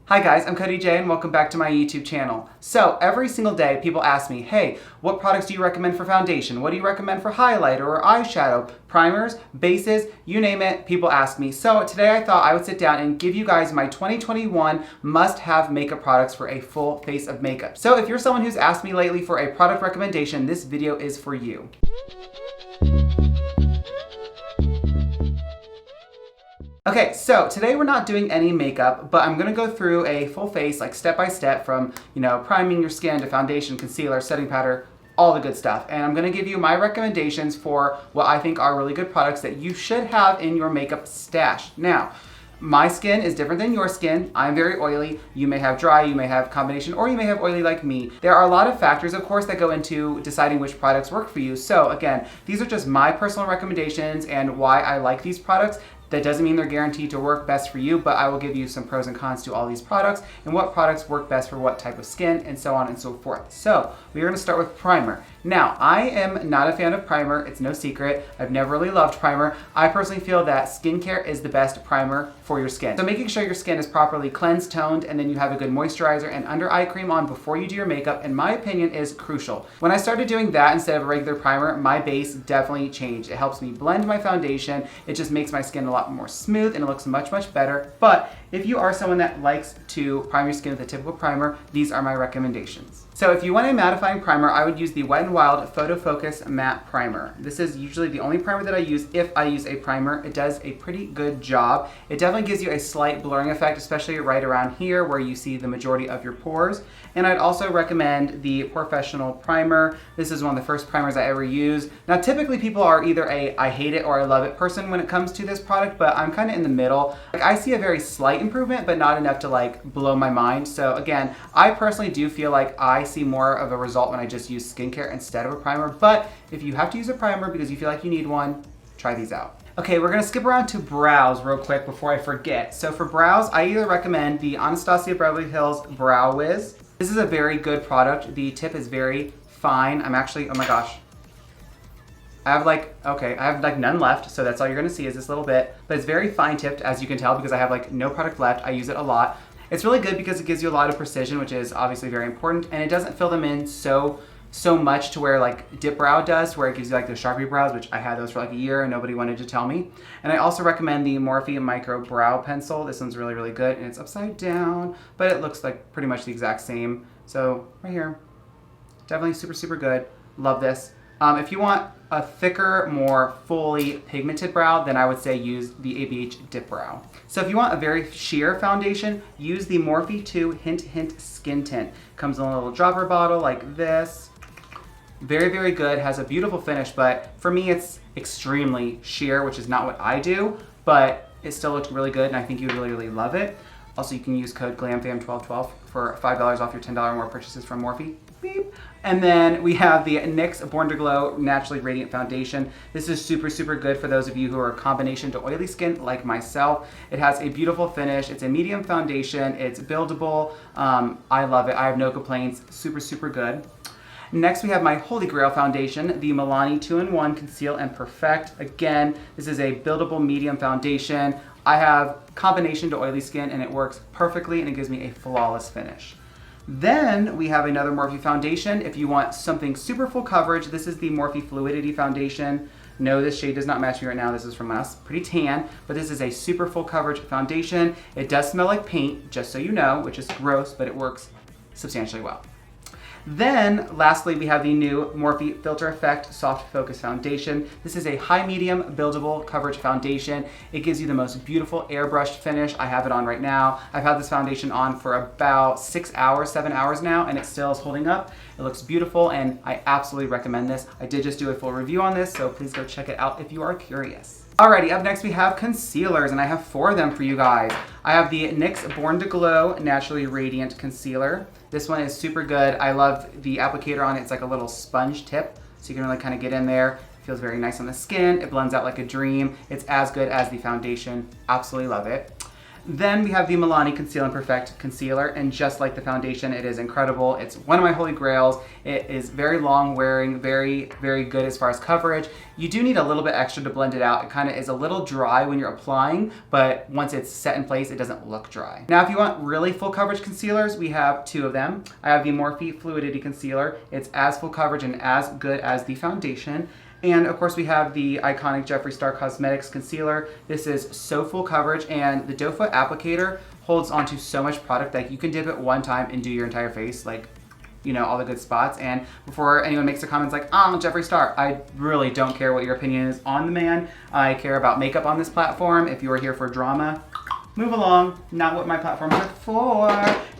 Hi guys, I'm Cody Jay and welcome back to my YouTube channel. So every single day people ask me, hey, what products do you recommend for foundation? What do you recommend for highlighter or eyeshadow? Primers, bases, you name it, people ask me. So today I thought I would sit down and give you guys my 2021 must-have makeup products for a full face of makeup. So if you're someone who's asked me lately for a product recommendation, this video is for you. Okay, so today we're not doing any makeup, but I'm gonna go through a full face, like step by step from, priming your skin to foundation, concealer, setting powder, all the good stuff. And I'm gonna give you my recommendations for what I think are really good products that you should have in your makeup stash. Now, my skin is different than your skin. I'm very oily. You may have dry, you may have combination, or you may have oily like me. There are a lot of factors, of course, that go into deciding which products work for you. So again, these are just my personal recommendations and why I like these products. That doesn't mean they're guaranteed to work best for you, but I will give you some pros and cons to all these products and what products work best for what type of skin and so on and so forth. So we're gonna start with primer. Now, I am not a fan of primer. It's no secret. I've never really loved primer. I personally feel that skincare is the best primer for your skin. So making sure your skin is properly cleansed, toned, and then you have a good moisturizer and under eye cream on before you do your makeup, in my opinion, is crucial. When I started doing that instead of a regular primer, my base definitely changed. It helps me blend my foundation. It just makes my skin a lot more smooth and it looks much, much better. But if you are someone that likes to prime your skin with a typical primer, these are my recommendations. So if you want a mattifying primer, I would use the Wet n Wild Photo Focus Matte Primer. This is usually the only primer that I use if I use a primer. It does a pretty good job. It definitely gives you a slight blurring effect, especially right around here where you see the majority of your pores. And I'd also recommend the Professional Primer. This is one of the first primers I ever used. Now typically people are either a I hate it or I love it person when it comes to this product, but I'm kind of in the middle. Like, I see a very slight improvement, but not enough to like blow my mind. So again, I personally do feel like I see more of a result when I just use skincare instead of a primer. But if you have to use a primer because you feel like you need one, try these out. Okay, we're gonna skip around to brows real quick before I forget. So for brows, I either recommend the Anastasia Beverly Hills Brow Wiz. This is a very good product. The tip is very fine. I'm actually, oh my gosh. I have like none left, so that's all you're gonna see is this little bit. But it's very fine tipped, as you can tell, because I have like no product left. I use it a lot. It's really good because it gives you a lot of precision, which is obviously very important, and it doesn't fill them in so much to where like Dip Brow does, where it gives you like the Sharpie brows, which I had those for like a year and nobody wanted to tell me. And I also recommend the Morphe Micro Brow Pencil. This one's really, really good, and it's upside down, but it looks like pretty much the exact same. So right here, definitely super, super good. Love this. If you want a thicker, more fully pigmented brow, then I would say use the ABH Dip Brow. So if you want a very sheer foundation, use the Morphe 2 Hint Hint Skin Tint. Comes in a little dropper bottle like this. Very, very good, has a beautiful finish, but for me it's extremely sheer, which is not what I do, but it still looks really good and I think you would really, really love it. Also, you can use code GLAMFAM1212 for $5 off your $10 or more purchases from Morphe. Beep. And then we have the NYX Born to Glow Naturally Radiant Foundation. This is super, super good for those of you who are a combination to oily skin like myself. It has a beautiful finish. It's a medium foundation. It's buildable. I love it. I have no complaints. Super, super good. Next, we have my Holy Grail foundation, the Milani 2-in-1 Conceal and Perfect. Again, this is a buildable medium foundation. I have combination to oily skin and it works perfectly and it gives me a flawless finish. Then we have another Morphe foundation. If you want something super full coverage, this is the Morphe Fluidity foundation. No, this shade does not match me right now. This is from us, pretty tan, but this is a super full coverage foundation. It does smell like paint, just so you know, which is gross, but it works substantially well. Then, lastly, we have the new Morphe Filter Effect Soft Focus Foundation. This is a high-medium buildable coverage foundation. It gives you the most beautiful airbrushed finish. I have it on right now. I've had this foundation on for about 6 hours, 7 hours now, and it still is holding up. It looks beautiful, and I absolutely recommend this. I did just do a full review on this, so please go check it out if you are curious. Alrighty, up next we have concealers, and I have 4 of them for you guys. I have the NYX Born to Glow Naturally Radiant Concealer. This one is super good. I love the applicator on it. It's like a little sponge tip, so you can really kind of get in there. It feels very nice on the skin. It blends out like a dream. It's as good as the foundation. Absolutely love it. Then we have the Milani Conceal and Perfect Concealer, and just like the foundation, it is incredible. It's one of my holy grails. It is very long wearing, very, very good as far as coverage. You do need a little bit extra to blend it out. It kind of is a little dry when you're applying, but once it's set in place, it doesn't look dry. Now, if you want really full coverage concealers, we have two of them. I have the Morphe Fluidity Concealer. It's as full coverage and as good as the foundation. And of course we have the iconic Jeffree Star Cosmetics Concealer. This is so full coverage, and the doe foot applicator holds onto so much product that you can dip it one time and do your entire face, like, you know, all the good spots. And before anyone makes the comments like, oh, Jeffree Star, I really don't care what your opinion is on the man. I care about makeup on this platform. If you are here for drama, move along, not what my platforms are for.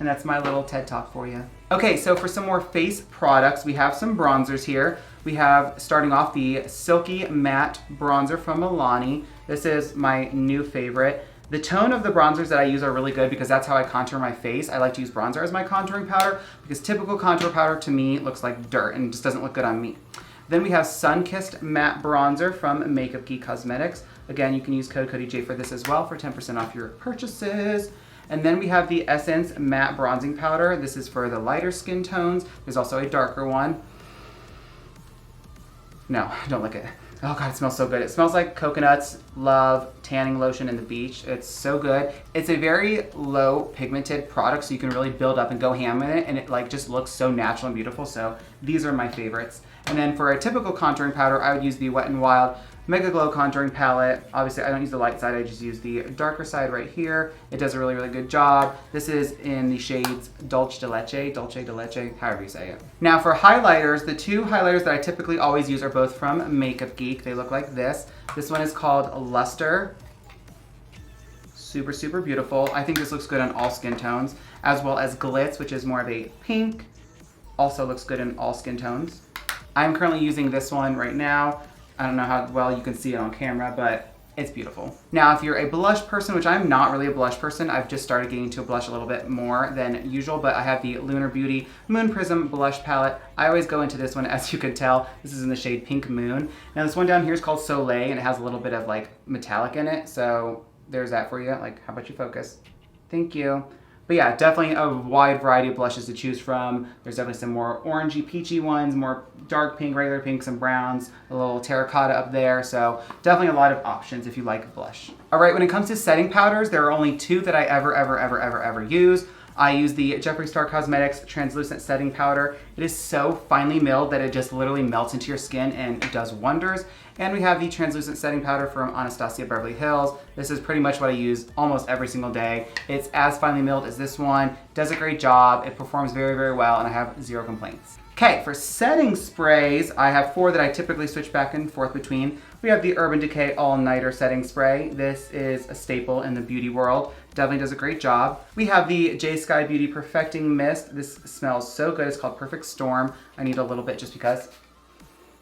And that's my little TED Talk for you. Okay, so for some more face products, we have some bronzers here. We have, starting off, the Silky Matte Bronzer from Milani. This is my new favorite. The tone of the bronzers that I use are really good because that's how I contour my face. I like to use bronzer as my contouring powder because typical contour powder to me looks like dirt and just doesn't look good on me. Then we have Sun-Kissed Matte Bronzer from Makeup Geek Cosmetics. Again, you can use code Cody Jay for this as well for 10% off your purchases. And then we have the Essence Matte Bronzing Powder. This is for the lighter skin tones. There's also a darker one. No, don't lick it. Oh God, it smells so good. It smells like coconuts, love, tanning lotion, and the beach. It's so good. It's a very low pigmented product, so you can really build up and go ham in it, and it like just looks so natural and beautiful. So these are my favorites. And then for a typical contouring powder, I would use the Wet n Wild Mega Glow Contouring Palette. Obviously, I don't use the light side, I just use the darker side right here. It does a really, really good job. This is in the shades Dulce de Leche, however you say it. Now for highlighters, the two highlighters that I typically always use are both from Makeup Geek. They look like this. This one is called Luster. Super, super beautiful. I think this looks good on all skin tones, as well as Glitz, which is more of a pink. Also looks good in all skin tones. I'm currently using this one right now. I don't know how well you can see it on camera, but it's beautiful. Now, if you're a blush person, which I'm not really a blush person, I've just started getting to blush a little bit more than usual, but I have the Lunar Beauty Moon Prism Blush Palette. I always go into this one, as you can tell. This is in the shade Pink Moon. Now, this one down here is called Soleil, and it has a little bit of like metallic in it, so there's that for you. Like, how about you focus? Thank you. But yeah, definitely a wide variety of blushes to choose from. There's definitely some more orangey, peachy ones, more dark pink, regular pink, some browns, a little terracotta up there. So definitely a lot of options if you like blush. All right, when it comes to setting powders, there are only two that I ever use. I use the Jeffree Star Cosmetics Translucent Setting Powder. It is so finely milled that it just literally melts into your skin and it does wonders. And we have the Translucent Setting Powder from Anastasia Beverly Hills. This is pretty much what I use almost every single day. It's as finely milled as this one, does a great job, it performs very, very well, and I have zero complaints. Okay, for setting sprays, I have four that I typically switch back and forth between. We have the Urban Decay All-Nighter Setting Spray. This is a staple in the beauty world. Definitely does a great job. We have the J Sky Beauty Perfecting Mist. This smells so good. It's called Perfect Storm. I need a little bit just because.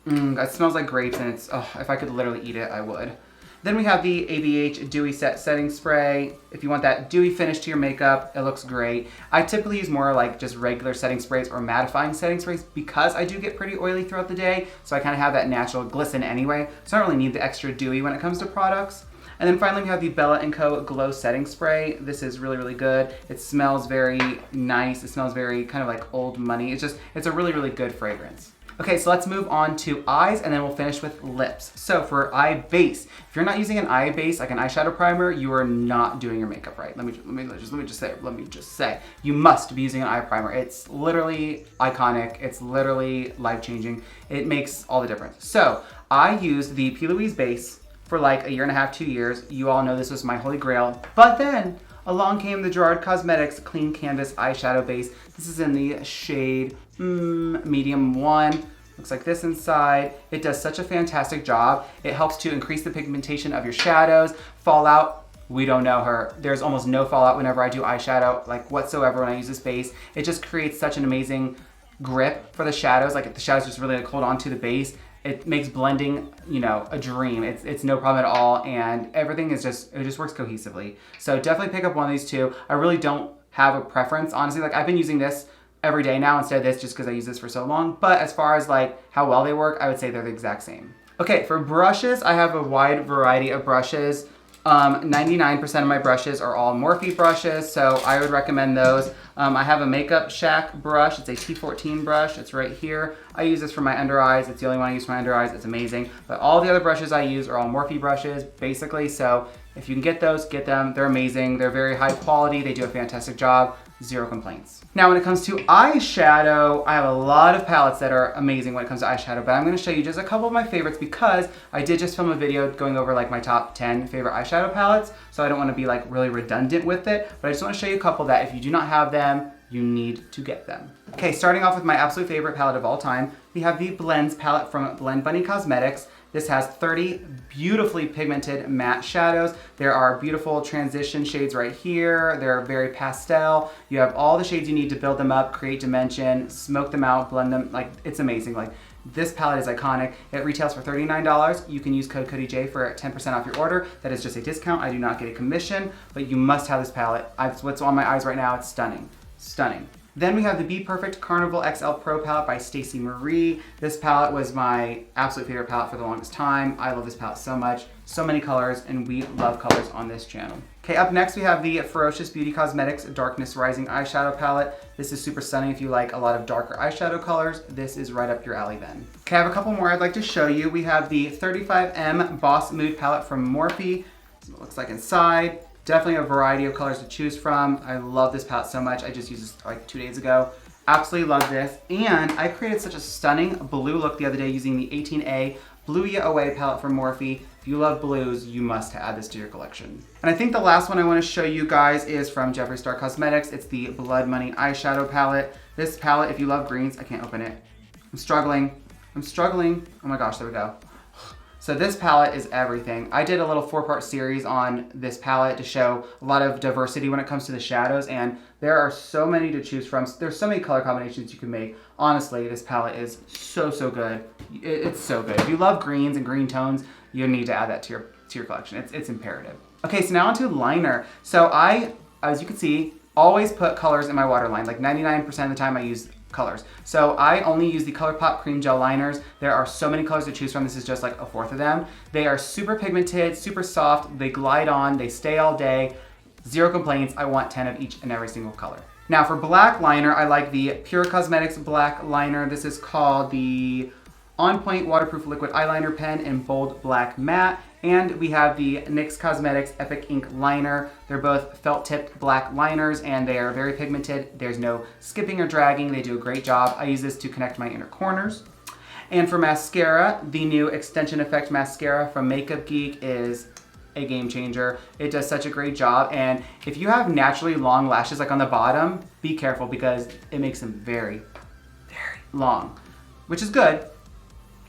It smells like grapes, and it's, oh, if I could literally eat it, I would. Then we have the ABH Dewey Set Setting Spray. If you want that dewy finish to your makeup, it looks great. I typically use more like just regular setting sprays or mattifying setting sprays because I do get pretty oily throughout the day, so I kind of have that natural glisten anyway, so I don't really need the extra dewy when it comes to products. And then finally we have the Bella & Co. Glow Setting Spray. This is really, really good. It smells very nice. It smells very kind of like old money. It's a really, really good fragrance. Okay, so let's move on to eyes, and then we'll finish with lips. So for eye base, if you're not using an eye base, like an eyeshadow primer, you are not doing your makeup right. Let me just say, you must be using an eye primer. It's literally iconic. It's literally life-changing. It makes all the difference. So I used the P. Louise base for like a year and a half, 2 years. You all know this was my holy grail. But then along came the Gerard Cosmetics Clean Canvas Eyeshadow Base. This is in the shade Medium 1. Looks like this inside. It does such a fantastic job. It helps to increase the pigmentation of your shadows. Fallout, we don't know her. There's almost no fallout whenever I do eyeshadow, like whatsoever when I use this base. It just creates such an amazing grip for the shadows. Like the shadows just really like hold on to the base. It makes blending, you know, a dream. It's no problem at all, and everything is just, it just works cohesively. So definitely pick up one of these two. I really don't have a preference, honestly. Like I've been using this every day now instead of this just because I use this for so long. But as far as like how well they work, I would say they're the exact same. Okay, for brushes, I have a wide variety of brushes. 99% of my brushes are all Morphe brushes, so I would recommend those. I have a Makeup Shack brush. It's a T14 brush. It's right here. I use this for my under eyes. It's the only one I use for my under eyes. It's amazing. But all the other brushes I use are all Morphe brushes, basically. So if you can get those, get them. They're amazing. They're very high quality. They do a fantastic job. Zero complaints. Now, when it comes to eyeshadow, I have a lot of palettes that are amazing when it comes to eyeshadow, but I'm gonna show you just a couple of my favorites because I did just film a video going over like my top 10 favorite eyeshadow palettes, so I don't wanna be like really redundant with it, but I just wanna show you a couple that if you do not have them, you need to get them. Okay, starting off with my absolute favorite palette of all time, we have the Blends palette from Blend Bunny Cosmetics. This has 30 beautifully pigmented matte shadows. There are beautiful transition shades right here. They're very pastel. You have all the shades you need to build them up, create dimension, smoke them out, blend them. Like, it's amazing. Like, this palette is iconic. It retails for $39. You can use code Cody J for 10% off your order. That is just a discount. I do not get a commission, but you must have this palette. It's what's on my eyes right now. It's stunning. Stunning. Then we have the Be Perfect Carnival XL Pro palette by Stacey Marie. This palette was my absolute favorite palette for the longest time. I love this palette so much. So many colors, and we love colors on this channel. Okay, up next we have the Ferocious Beauty Cosmetics Darkness Rising Eyeshadow Palette. This is super stunning if you like a lot of darker eyeshadow colors. This is right up your alley then. Okay, I have a couple more I'd like to show you. We have the 35M Boss Mood palette from Morphe. This is what it looks like inside. Definitely a variety of colors to choose from. I love this palette so much. I just used this like 2 days ago. Absolutely love this. And I created such a stunning blue look the other day using the 18A Blue Ya Away palette from Morphe. If you love blues, you must add this to your collection. And I think the last one I want to show you guys is from Jeffree Star Cosmetics. It's the Blood Money eyeshadow palette. This palette, if you love greens, I can't open it. I'm struggling. Oh my gosh, there we go. So this palette is everything. I did a little 4-part series on this palette to show a lot of diversity when it comes to the shadows, and there are so many to choose from. There's so many color combinations you can make. Honestly, this palette is so good. It's so good. If you love greens and green tones, you need to add that to your collection. It's imperative. Okay, so now onto liner. So I, as you can see, always put colors in my waterline. Like 99% of the time I use colors. So I only use the ColourPop Cream Gel Liners. There are so many colors to choose from. This is just like a fourth of them. They are super pigmented, super soft. They glide on, they stay all day. Zero complaints. I want 10 of each and every single color. Now for black liner, I like the Pure Cosmetics Black Liner. This is called the On Point Waterproof Liquid Eyeliner Pen in Bold Black Matte. And we have the NYX Cosmetics Epic Ink Liner. They're both felt-tipped black liners, and they are very pigmented. There's no skipping or dragging. They do a great job. I use this to connect my inner corners. And for mascara, the new Extension Effect Mascara from Makeup Geek is a game changer. It does such a great job, and if you have naturally long lashes like on the bottom, be careful because it makes them very, very long, which is good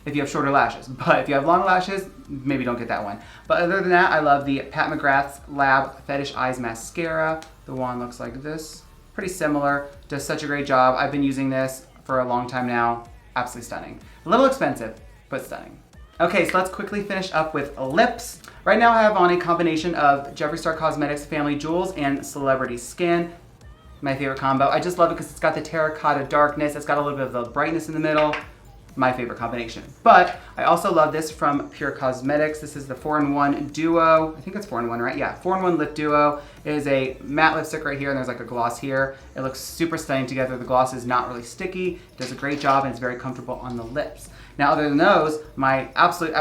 if you have shorter lashes. But if you have long lashes, maybe don't get that one. But other than that, I love the Pat McGrath's Lab Fetish Eyes Mascara. The wand looks like this. Pretty similar, does such a great job. I've been using this for a long time now. Absolutely stunning. A little expensive, but stunning. Okay, so let's quickly finish up with lips. Right now I have on a combination of Jeffree Star Cosmetics Family Jewels and Celebrity Skin. My favorite combo. I just love it because it's got the terracotta darkness. It's got a little bit of the brightness in the middle. My favorite combination. But I also love this from Pure Cosmetics. This is the 4-in-1 Duo. I think it's 4-in-1, right? Yeah, 4-in-1 Lip Duo. It is a matte lipstick right here, and there's like a gloss here. It looks super stunning together. The gloss is not really sticky. It does a great job, and it's very comfortable on the lips. Now, other than those, my absolute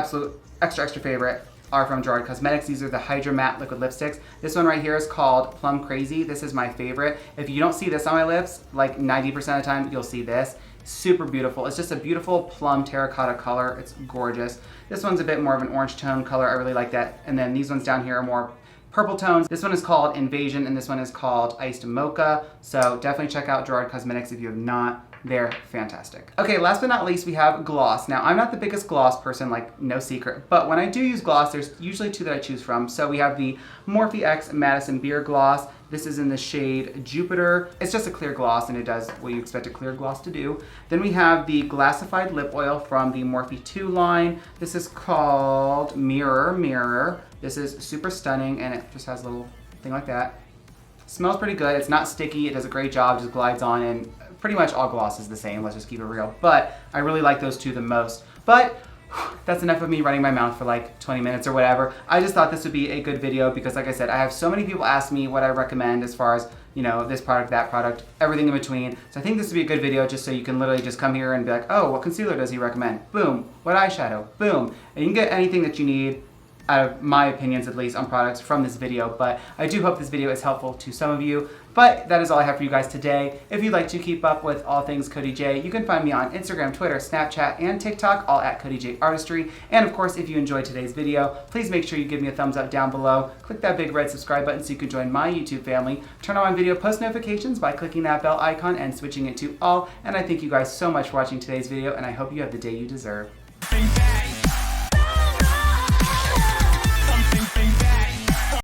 extra favorite are from Gerard Cosmetics. These are the Hydra Matte Liquid Lipsticks. This one right here is called Plum Crazy. This is my favorite. If you don't see this on my lips, like 90% of the time, you'll see this. Super beautiful. It's just a beautiful plum terracotta color. It's gorgeous. This one's a bit more of an orange tone color. I really like that. And then these ones down here are more purple tones. This one is called Invasion, and this one is called Iced Mocha. So definitely check out Gerard Cosmetics if you have not. They're fantastic. Okay, last but not least, we have gloss. Now, I'm not the biggest gloss person, like no secret, but when I do use gloss, there's usually two that I choose from. So we have the Morphe X Madison Beer Gloss. This is in the shade Jupiter. It's just a clear gloss, and it does what you expect a clear gloss to do. Then we have the Glassified Lip Oil from the Morphe 2 line. This is called Mirror. This is super stunning, and it just has a little thing like that. Smells pretty good. It's not sticky. It does a great job. Just glides on, and pretty much all gloss is the same. Let's just keep it real. But I really like those two the most. But that's enough of me running my mouth for like 20 minutes or whatever. I just thought this would be a good video because, like I said, I have so many people ask me what I recommend as far as, you know, this product, that product, everything in between. So I think this would be a good video just so you can literally just come here and be like, oh, what concealer does he recommend? Boom. What eyeshadow? Boom. And you can get anything that you need, out of my opinions at least, on products from this video. But I do hope this video is helpful to some of you. But that is all I have for you guys today. If you'd like to keep up with all things Cody J, you can find me on Instagram, Twitter, Snapchat, and TikTok, all at Cody J Artistry. And of course, if you enjoyed today's video, please make sure you give me a thumbs up down below. Click that big red subscribe button so you can join my YouTube family. Turn on video post notifications by clicking that bell icon and switching it to all. And I thank you guys so much for watching today's video, and I hope you have the day you deserve.